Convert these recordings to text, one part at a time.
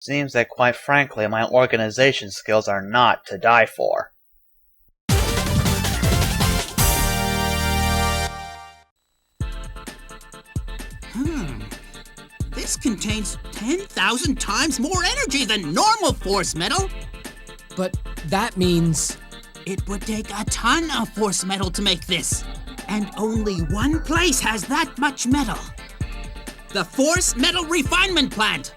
Seems that, quite frankly, my organization skills are not to die for. This contains 10,000 times more energy than normal force metal. But that means... It would take a ton of force metal to make this. And only one place has that much metal. The Force Metal Refinement Plant.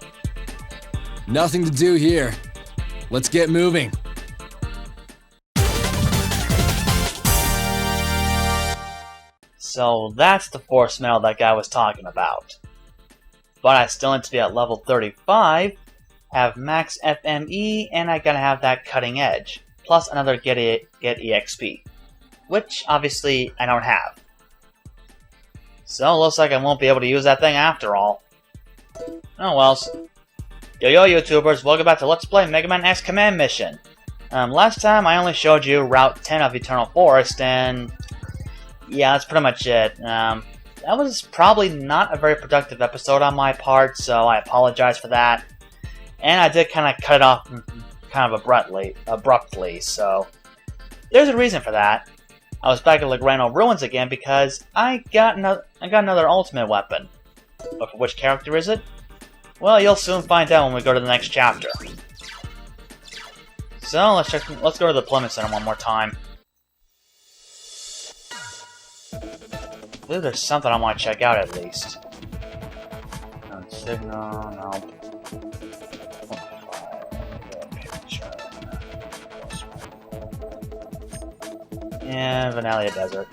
Nothing to do here. Let's get moving. So that's the force metal that guy was talking about. But I still need to be at level 35, have max FME, and I gotta have that cutting edge, plus another get EXP, which obviously I don't have. So it looks like I won't be able to use that thing after all. Oh well. Yo YouTubers, welcome back to Let's Play Megaman X Command Mission. Last time I only showed you Route 10 of Eternal Forest, and yeah, that's pretty much it. That was probably not a very productive episode on my part, so I apologize for that. And I did kind of cut it off kind of abruptly, so there's a reason for that. I was back at Legrano Ruins again because I got another ultimate weapon. But for which character is it? Well, you'll soon find out when we go to the next chapter. So let's go to the Plymouth Center one more time. I believe there's something I want to check out at least. No signal, no. Yeah, Vanilla Desert.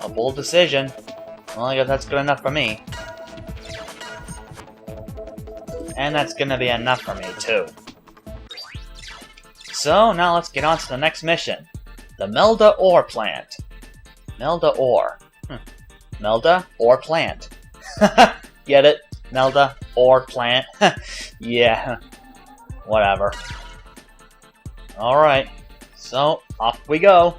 A bold decision. Well, I guess that's good enough for me. And that's gonna be enough for me, too. So, now let's get on to the next mission. The Milda Ore Plant. Milda Ore. Milda Ore Plant. Get it? Milda Ore Plant. Yeah. Whatever. Alright. So, off we go.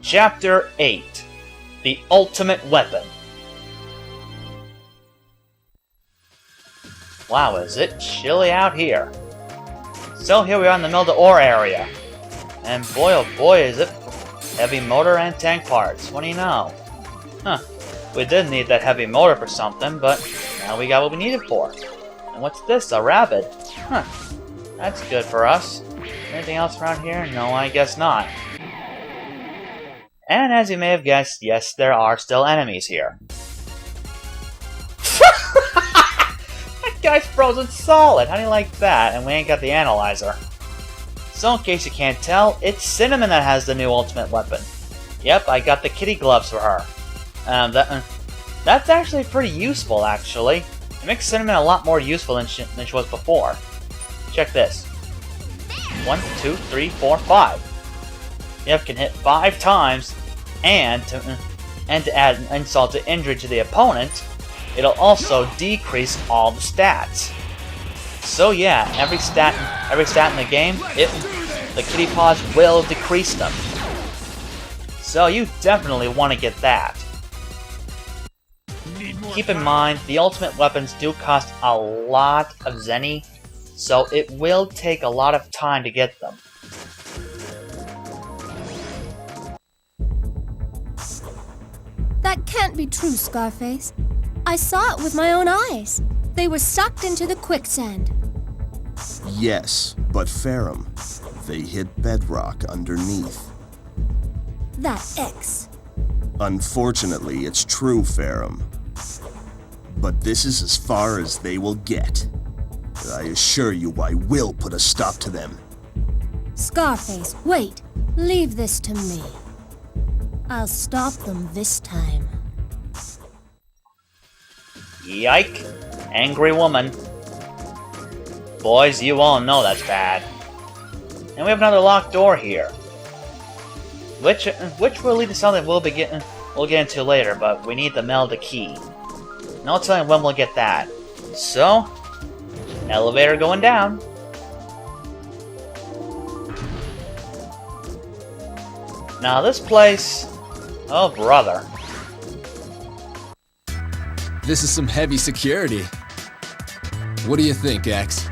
Chapter 8. The Ultimate Weapon. Wow, is it chilly out here. So here we are in the Milda Ore area. And boy oh boy is it heavy motor and tank parts. What do you know? Huh. We did need that heavy motor for something, but now we got what we needed for. And what's this? A rabbit? Huh. That's good for us. Anything else around here? No, I guess not. And as you may have guessed, yes, there are still enemies here. That guy's frozen solid! How do you like that? And we ain't got the analyzer. So in case you can't tell, it's Cinnamon that has the new ultimate weapon. Yep, I got the kitty gloves for her. That's actually pretty useful, actually. It makes Cinnamon a lot more useful than she was before. Check this. 1, 2, 3, 4, 5. Yep, can hit 5 times, and to add an insult to injury to the opponent, it'll also decrease all the stats. So yeah, every stat in the game, the kitty paws will decrease them. So you definitely want to get that. Keep in mind, the ultimate weapons do cost a lot of Zenny, so it will take a lot of time to get them. That can't be true, Scarface. I saw it with my own eyes. They were sucked into the quicksand. Yes, but Ferrum, they hit bedrock underneath. That X. Unfortunately, it's true, Ferrum. But this is as far as they will get. I assure you I will put a stop to them. Scarface, wait. Leave this to me. I'll stop them this time. Yike. Angry woman. Boys, you all know that's bad. And we have another locked door here. Which will lead to something we'll get into later, but we need the Milda key. No telling when we'll get that. So, elevator going down. Now this place... Oh, brother. This is some heavy security. What do you think, X?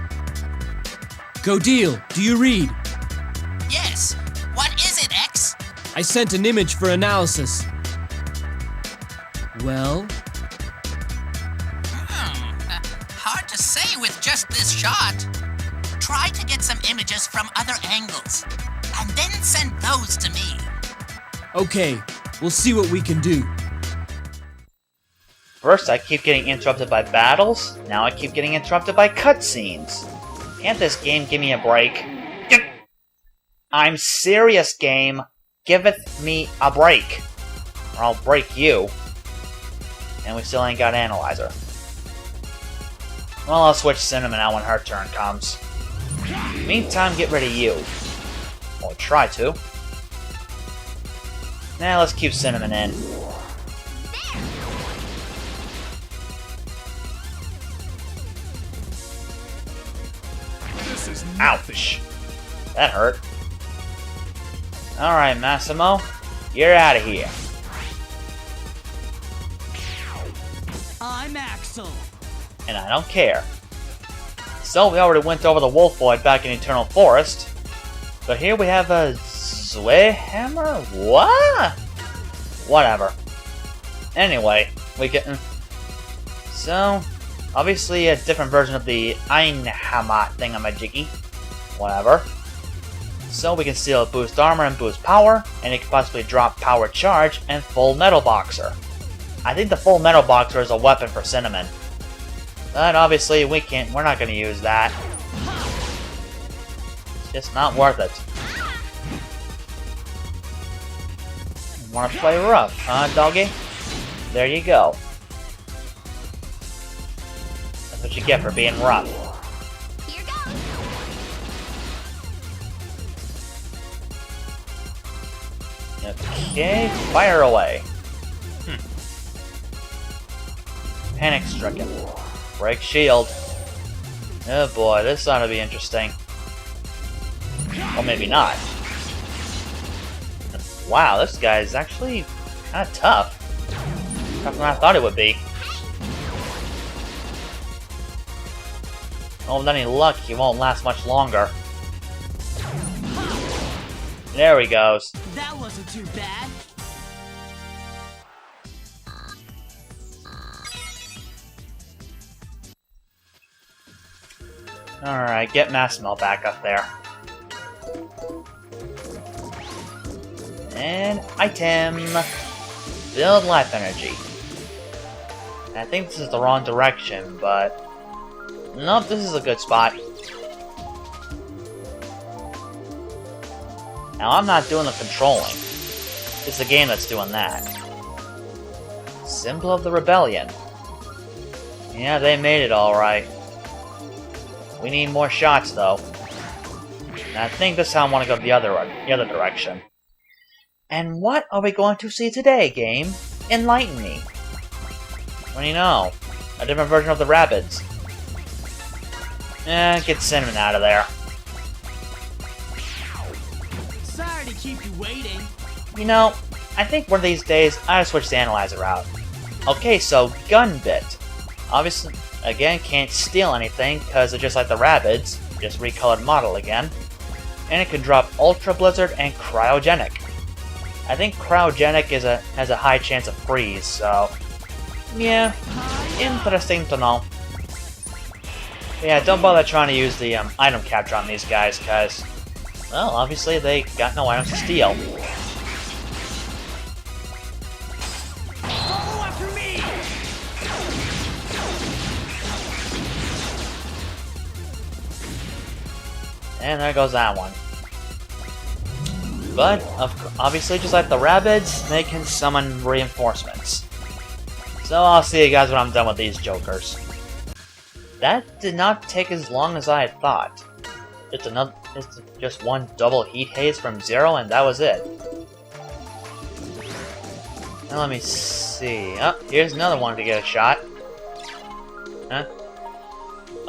Go deal. Do you read? Yes. What is it, X? I sent an image for analysis. Well? Hard to say with just this shot. Try to get some images from other angles, and then send those to me. Okay, we'll see what we can do. First, I keep getting interrupted by battles. Now I keep getting interrupted by cutscenes. Can't this game give me a break? I'm serious, game. Giveth me a break. Or I'll break you. And we still ain't got an analyzer. Well, I'll switch Cinnamon out when her turn comes. Meantime, get rid of you. Or try to. Now let's keep Cinnamon in. Ouch! That hurt. Alright, Massimo. You're out of here. I'm Axel. And I don't care. So, we already went over the Wolfoid back in Eternal Forest. But here we have a Zweihammer? What? Whatever. Anyway, we get... So, obviously a different version of the Einhammer thingamajiggy. Whatever. So we can steal boost armor and boost power, and it can possibly drop power charge and full metal boxer. I think the full metal boxer is a weapon for Cinnamon. But obviously we're not gonna use that. It's just not worth it. Wanna play rough, huh, doggy? There you go. That's what you get for being rough. Here goes. Okay, fire away. Panic stricken. Break shield. Oh boy, this ought to be interesting. Or maybe not. Wow, this guy is actually kind of tough. Tougher than I thought it would be. Oh, with any luck, he won't last much longer. There he goes. That wasn't too bad. Alright, get Massimo back up there. And item! Build life energy. I think this is the wrong direction, but... Nope, this is a good spot. Now, I'm not doing the controlling. It's the game that's doing that. Symbol of the Rebellion. Yeah, they made it alright. We need more shots, though. And I think this time I want to go the other direction. And what are we going to see today, game? Enlighten me. What do you know? A different version of the Rabbids. Get Cinnamon out of there. Sorry to keep you waiting. You know, I think one of these days I switch the analyzer out. Okay, so Gun Bit. Obviously, again, can't steal anything because it's just like the Rabbids, just recolored model again. And it can drop Ultra Blizzard and Cryogenic. I think Cryogenic has a high chance of freeze, so yeah, interesting to know. But yeah, don't bother trying to use the item capture on these guys, because, well, obviously they got no items to steal. Follow after me. And there goes that one. But, obviously, just like the Rabbids, they can summon reinforcements. So I'll see you guys when I'm done with these jokers. That did not take as long as I had thought. Just one double heat haze from Zero, and that was it. Now let me see. Oh, here's another one to get a shot. Huh?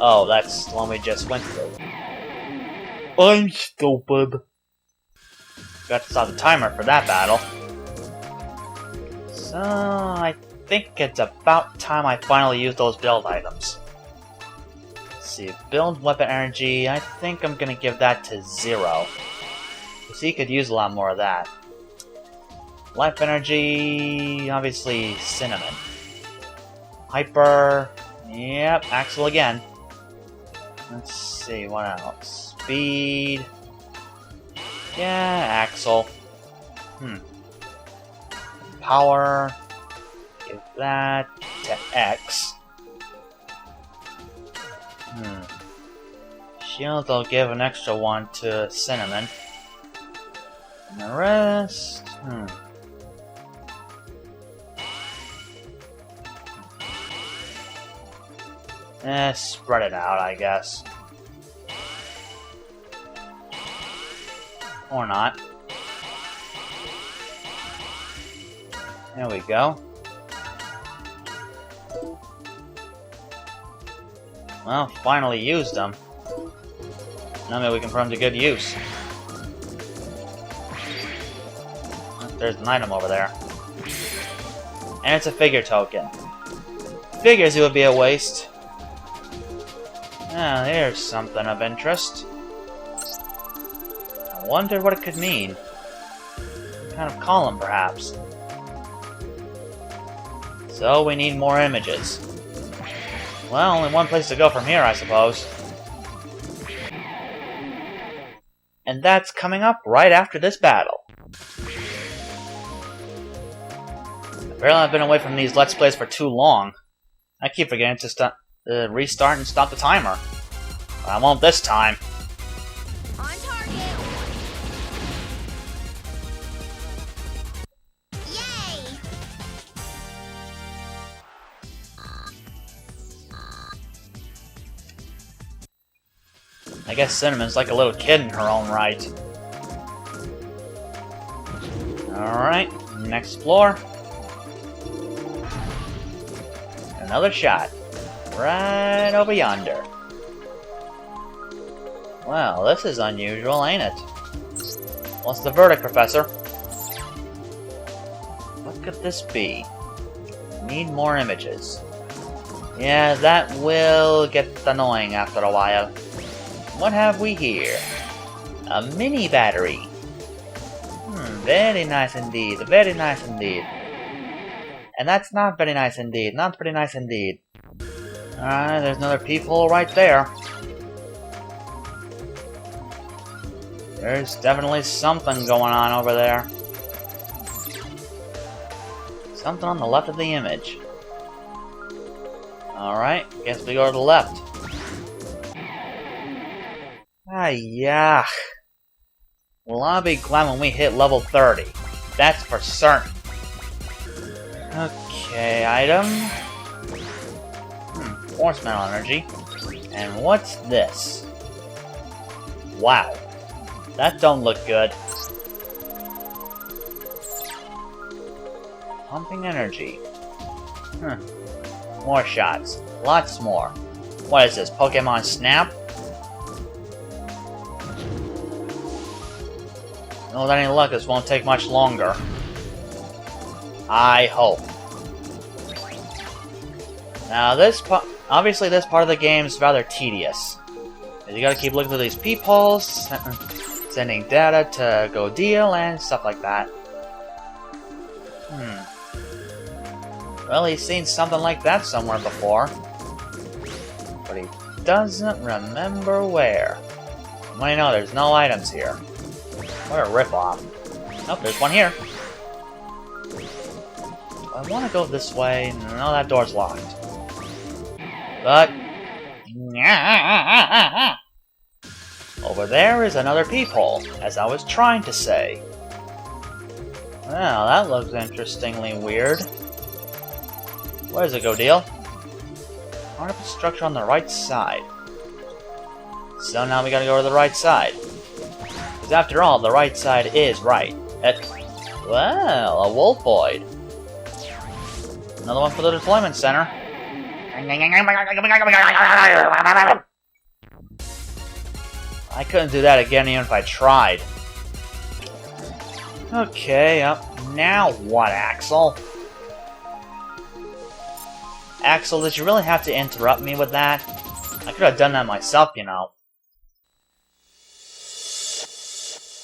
Oh, that's the one we just went through. I'm stupid. Got to stop the timer for that battle. So, I think it's about time I finally use those build items. Let's see, build weapon energy, I think I'm gonna give that to Zero. Because he could use a lot more of that. Life energy, obviously Cinnamon. Hyper, yep, Axel again. Let's see, what else? Speed. Yeah, Axel. Power. Give that to X. Shield, I'll give an extra one to Cinnamon. And the rest... spread it out, I guess. Or not. There we go. Well, finally used them. Now maybe we can put them to good use. There's an item over there. And it's a figure token. Figures it would be a waste. Ah, here's something of interest. I wonder what it could mean. Some kind of column, perhaps. So, we need more images. Well, only one place to go from here, I suppose. And that's coming up right after this battle. Apparently I've been away from these Let's Plays for too long. I keep forgetting to restart and stop the timer. But I won't this time. On target. Yay! I guess Cinnamon's like a little kid in her own right. Alright, next floor. Another shot. Right over yonder. Well, this is unusual, ain't it? What's the verdict, Professor? What could this be? Need more images. Yeah, that will get annoying after a while. What have we here? A mini battery. Very nice indeed. Very nice indeed. And that's not very nice indeed. Not pretty nice indeed. Alright, there's another peephole right there. There's definitely something going on over there. Something on the left of the image. Alright, guess we go to the left. Ah, yeah. Well, I'll be glad when we hit level 30. That's for certain. Okay, item. Force metal energy. And what's this? Wow. That don't look good. Pumping energy. More shots. Lots more. What is this, Pokemon Snap? No, with any luck, this won't take much longer. I hope. Now, obviously this part of the game is rather tedious. You gotta keep looking through these peepholes, sending data to go deal, and stuff like that. Well, he's seen something like that somewhere before. But he doesn't remember where. Well, you know, there's no items here. What a ripoff. Nope, there's one here. I want to go this way. No, that door's locked. But... over there is another peephole, as I was trying to say. Well, that looks interestingly weird. Where does it go, deal? Part of the structure on the right side. So now we gotta go to the right side. Because after all, the right side is right. Well, a Wolfoid. Another one for the deployment center. I couldn't do that again even if I tried. Okay, now what, Axel? Axel, did you really have to interrupt me with that? I could have done that myself, you know.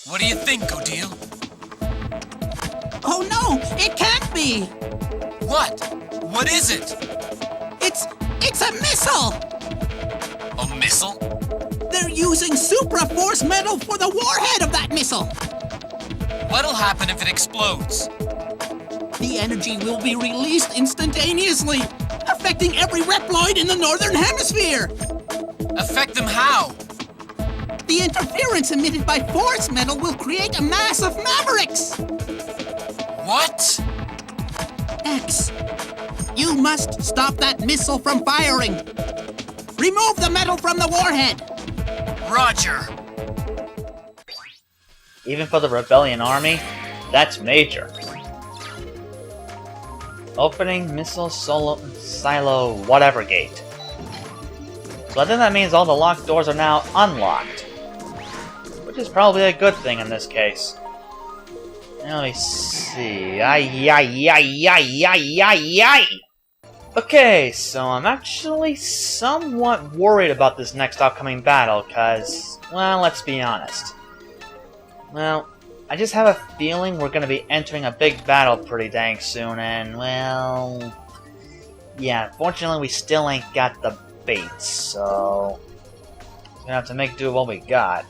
What do you think, Odile? Oh no, it can't be! What? What is it? It's a missile! A missile? They're using Supra Force Metal for the warhead of that missile! What'll happen if it explodes? The energy will be released instantaneously, affecting every Reploid in the Northern Hemisphere! Affect them how? The interference emitted by Force Metal will create a mass of mavericks! What? X, you must stop that missile from firing! Remove the metal from the warhead! Roger. Even for the Rebellion Army, that's major. Opening missile silo whatever gate. So I think that means all the locked doors are now unlocked. Which is probably a good thing in this case. Now let me see. Okay, so I'm actually somewhat worried about this next upcoming battle, cause, well, let's be honest. Well, I just have a feeling we're gonna be entering a big battle pretty dang soon, and, well... yeah, unfortunately we still ain't got the bait, so... we're gonna have to make do with what we got.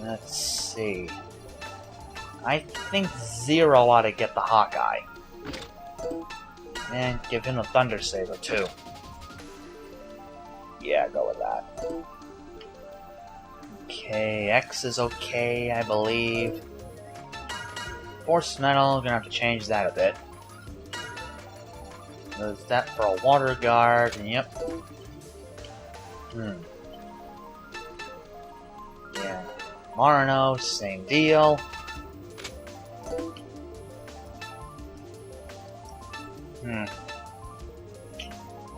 Let's see... I think Zero ought to get the Hawkeye. And give him the Thunder Saber, too. Yeah, go with that. Okay, X is okay, I believe. Force Metal, gonna have to change that a bit. There's that for a Water Guard, yep. Yeah. Marino, same deal.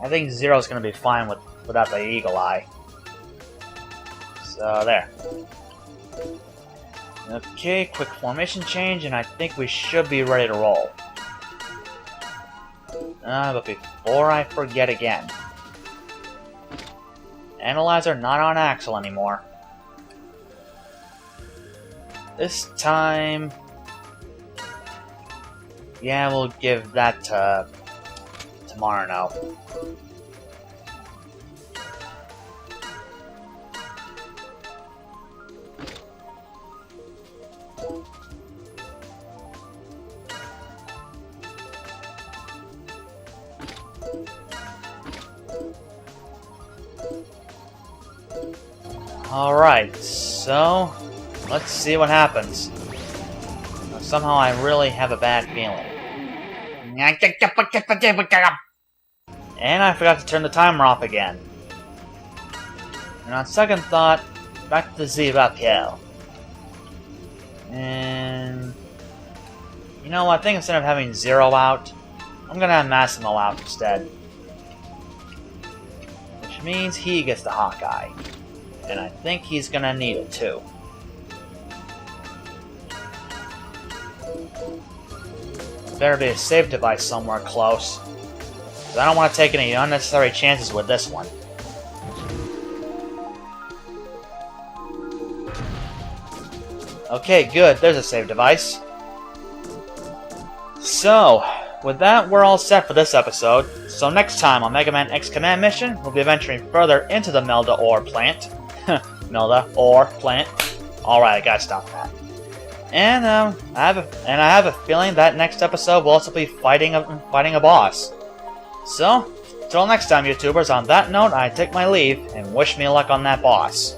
I think Zero's gonna be fine without the Eagle Eye. So, there. Okay, quick formation change, and I think we should be ready to roll. But before I forget again. Analyzer not on Axel anymore. This time... yeah, we'll give that to Marino. Alright, so let's see what happens. Somehow I really have a bad feeling. And I forgot to turn the timer off again. And on second thought, back to Z Raphael. And... you know what, I think instead of having Zero out, I'm gonna have Massimo out instead. Which means he gets the Hawkeye. And I think he's gonna need it too. Better be a save device somewhere close. Because I don't want to take any unnecessary chances with this one. Okay, good. There's a save device. So, with that, we're all set for this episode. So next time on Mega Man X Command Mission, we'll be venturing further into the Milda Ore plant. Milda Ore plant. Alright, I gotta stop that. And I have a feeling that next episode will also be fighting a boss. So, till next time, YouTubers. On that note, I take my leave and wish me luck on that boss.